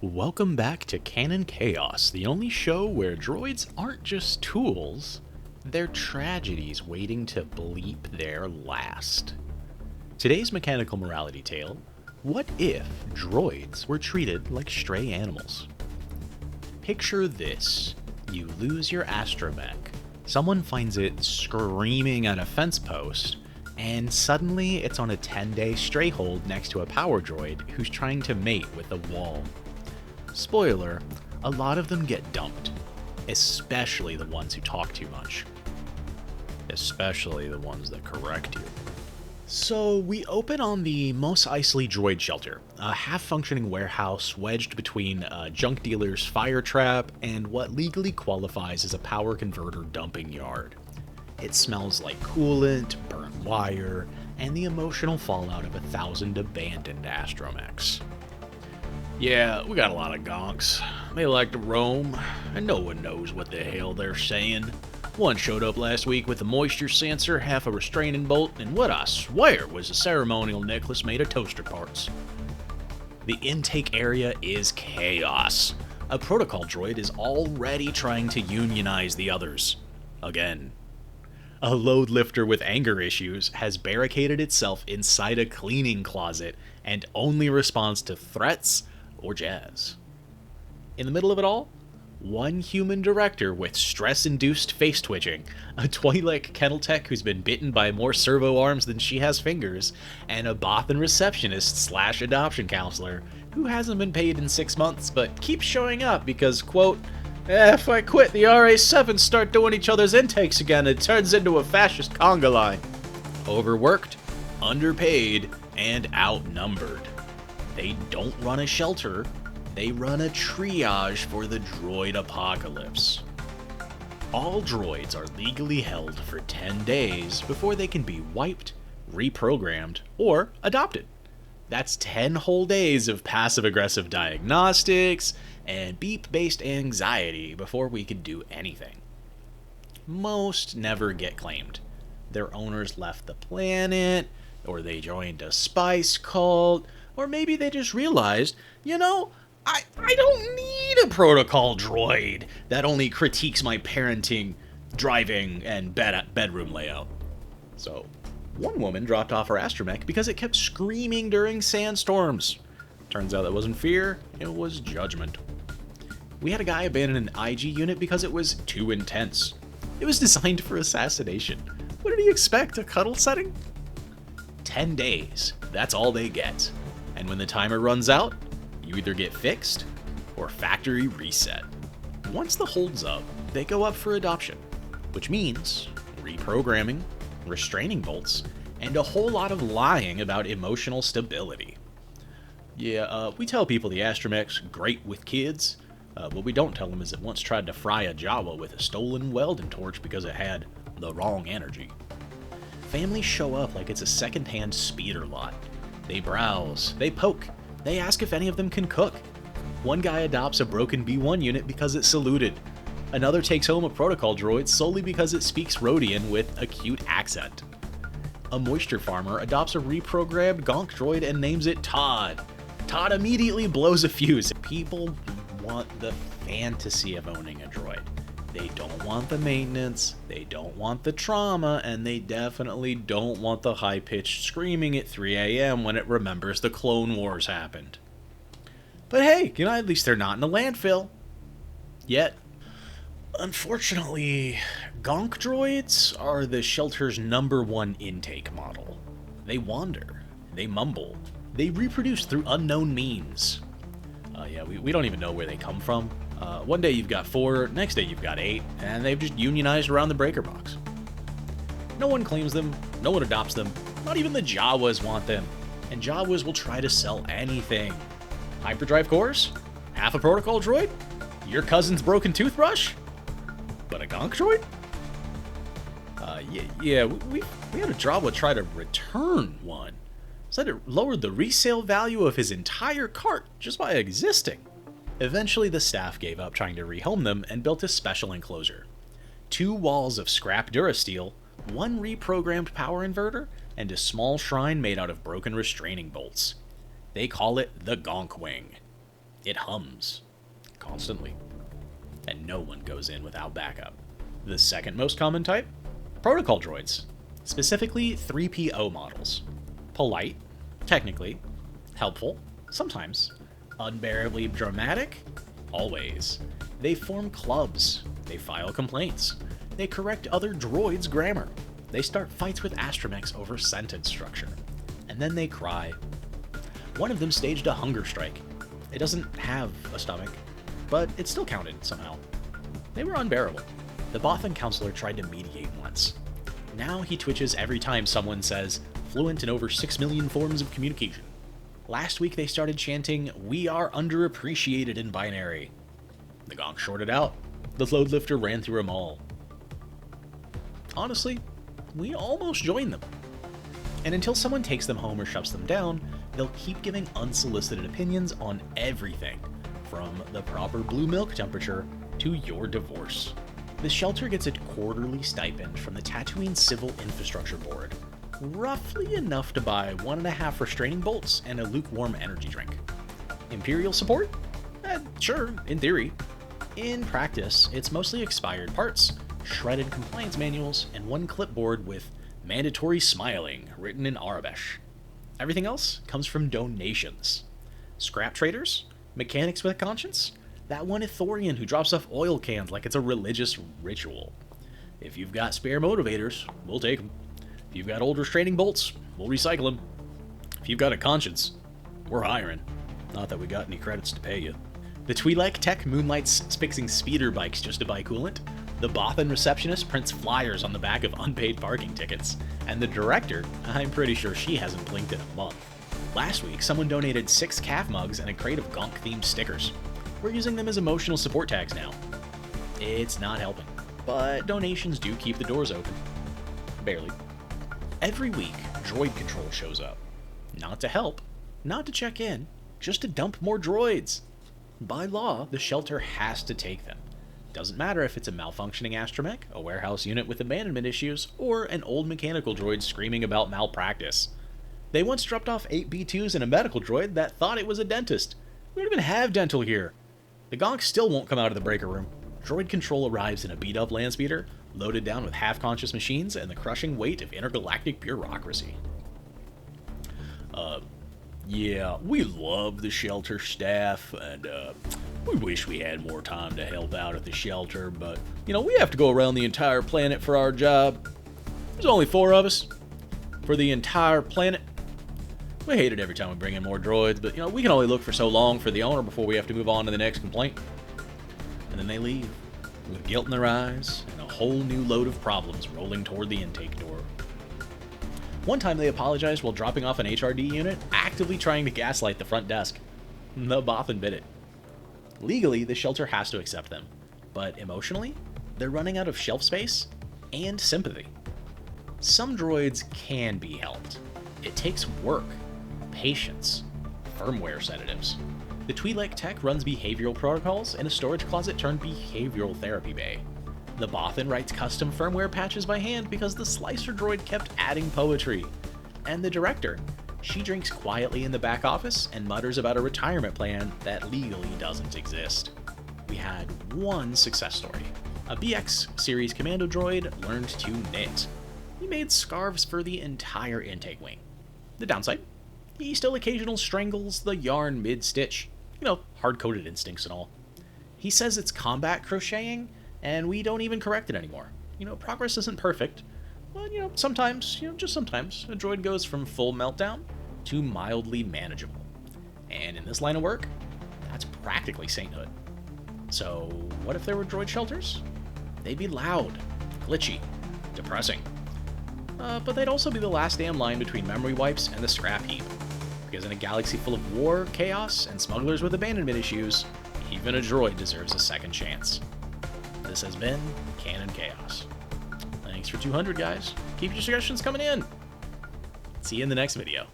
Welcome back to Canon Chaos, the only show where droids aren't just tools, they're tragedies waiting to bleep their last. Today's mechanical morality tale: what if droids were treated like stray animals? Picture this: you lose your astromech, someone finds it screaming at a fence post, and suddenly it's on a 10-day stray hold next to a power droid who's trying to mate with a wall. Spoiler, a lot of them get dumped, especially the ones who talk too much. Especially the ones that correct you. So we open on the Mos Eisley Droid Shelter, a half-functioning warehouse wedged between a junk dealer's fire trap and what legally qualifies as a power converter dumping yard. It smells like coolant, burnt wire, and the emotional fallout of 1,000 abandoned astromechs. Yeah, we got a lot of gonks. They like to roam, and no one knows what the hell they're saying. One showed up last week with a moisture sensor, half a restraining bolt, and what I swear was a ceremonial necklace made of toaster parts. The intake area is chaos. A protocol droid is already trying to unionize the others. Again. A load lifter with anger issues has barricaded itself inside a cleaning closet and only responds to threats or jazz. In the middle of it all, one human director with stress-induced face twitching, a Twi'lek kennel tech who's been bitten by more servo arms than she has fingers, and a Bothan receptionist / adoption counselor who hasn't been paid in 6 months but keeps showing up because, quote, if I quit, the RA7s start doing each other's intakes again, it turns into a fascist conga line. Overworked, underpaid, and outnumbered. They don't run a shelter, they run a triage for the droid apocalypse. All droids are legally held for 10 days before they can be wiped, reprogrammed, or adopted. That's 10 whole days of passive-aggressive diagnostics and beep-based anxiety before we can do anything. Most never get claimed. Their owners left the planet, or they joined a spice cult, or maybe they just realized, I don't need a protocol droid that only critiques my parenting, driving, and bedroom layout. So, one woman dropped off her astromech because it kept screaming during sandstorms. Turns out that wasn't fear, it was judgment. We had a guy abandon an IG unit because it was too intense. It was designed for assassination. What did he expect, a cuddle setting? 10 days, that's all they get. And when the timer runs out, you either get fixed or factory reset. Once the hold's up, they go up for adoption, which means reprogramming, restraining bolts, and a whole lot of lying about emotional stability. Yeah, we tell people the astromech's great with kids. What we don't tell them is it once tried to fry a Jawa with a stolen welding torch because it had the wrong energy. Families show up like it's a second-hand speeder lot. They browse, they poke, they ask if any of them can cook. One guy adopts a broken B1 unit because it saluted. Another takes home a protocol droid solely because it speaks Rhodian with a cute accent. A moisture farmer adopts a reprogrammed Gonk droid and names it Todd. Todd immediately blows a fuse. People want the fantasy of owning a droid. They don't want the maintenance, they don't want the trauma, and they definitely don't want the high-pitched screaming at 3 a.m. when it remembers the Clone Wars happened. But hey, at least they're not in a landfill. Yet. Unfortunately, Gonk droids are the shelter's #1 intake model. They wander, they mumble, they reproduce through unknown means. We don't even know where they come from. One day you've got 4, next day you've got 8, and they've just unionized around the breaker box. No one claims them, no one adopts them, not even the Jawas want them, and Jawas will try to sell anything. Hyperdrive cores? Half a protocol droid? Your cousin's broken toothbrush? But a Gonk droid? We had a Jawa try to return one. Said it lowered the resale value of his entire cart just by existing. Eventually, the staff gave up trying to rehome them and built a special enclosure. 2 walls of scrap Durasteel, 1 reprogrammed power inverter, and a small shrine made out of broken restraining bolts. They call it the Gonk Wing. It hums constantly, and no one goes in without backup. The second most common type? Protocol droids, specifically 3PO models. Polite, technically, helpful, sometimes, unbearably dramatic, always. They form clubs, they file complaints, they correct other droids' grammar, they start fights with astromechs over sentence structure, and then they cry. One of them staged a hunger strike. It doesn't have a stomach, but it still counted somehow. They were unbearable. The Bothan counselor tried to mediate once. Now he twitches every time someone says, fluent in over 6 million forms of communication. Last week they started chanting, "We are underappreciated in binary." The Gonk shorted out. The load lifter ran through them all. Honestly, we almost joined them. And until someone takes them home or shuts them down, they'll keep giving unsolicited opinions on everything, from the proper blue milk temperature to your divorce. The shelter gets a quarterly stipend from the Tatooine Civil Infrastructure Board, roughly enough to buy 1.5 restraining bolts and a lukewarm energy drink. Imperial support? Sure, in theory. In practice, it's mostly expired parts, shredded compliance manuals, and one clipboard with "mandatory smiling" written in Arabic. Everything else comes from donations. Scrap traders? Mechanics with a conscience? That one Ithorian who drops off oil cans like it's a religious ritual. If you've got spare motivators, we'll take them. If you've got old restraining bolts, we'll recycle them. If you've got a conscience, we're hiring. Not that we got any credits to pay you. The Twi'lek tech moonlights fixing speeder bikes just to buy coolant. The Bothan receptionist prints flyers on the back of unpaid parking tickets. And the director, I'm pretty sure she hasn't blinked in a month. Last week, someone donated 6 calf mugs and a crate of Gonk-themed stickers. We're using them as emotional support tags now. It's not helping, but donations do keep the doors open. Barely. Every week, droid control shows up. Not to help, not to check in, just to dump more droids. By law, the shelter has to take them. Doesn't matter if it's a malfunctioning astromech, a warehouse unit with abandonment issues, or an old mechanical droid screaming about malpractice. They once dropped off 8 B2s and a medical droid that thought it was a dentist. We don't even have dental here. The Gonk still won't come out of the breaker room. Droid control arrives in a beat-up land speeder, loaded down with half-conscious machines and the crushing weight of intergalactic bureaucracy. Yeah, we love the shelter staff, and we wish we had more time to help out at the shelter, but, we have to go around the entire planet for our job. There's only 4 of us for the entire planet. We hate it every time we bring in more droids, but, we can only look for so long for the owner before we have to move on to the next complaint. And then they leave, with guilt in their eyes and a whole new load of problems rolling toward the intake door. One time they apologized while dropping off an HRD unit, actively trying to gaslight the front desk. The Bothan bit it. Legally, the shelter has to accept them, but emotionally, they're running out of shelf space and sympathy. Some droids can be helped. It takes work, patience, firmware sedatives. The Twi'lek tech runs behavioral protocols in a storage closet turned behavioral therapy bay. The Bothan writes custom firmware patches by hand because the slicer droid kept adding poetry. And the director, she drinks quietly in the back office and mutters about a retirement plan that legally doesn't exist. We had one success story. A BX series commando droid learned to knit. He made scarves for the entire intake wing. The downside? He still occasionally strangles the yarn mid-stitch. Hard-coded instincts and all. He says it's combat crocheting, and we don't even correct it anymore. Progress isn't perfect, but, sometimes, just sometimes, a droid goes from full meltdown to mildly manageable. And in this line of work, that's practically sainthood. So, what if there were droid shelters? They'd be loud, glitchy, depressing. But they'd also be the last damn line between memory wipes and the scrap heap. Because in a galaxy full of war, chaos, and smugglers with abandonment issues, even a droid deserves a second chance. This has been Canon Chaos. Thanks for 200, guys. Keep your suggestions coming in. See you in the next video.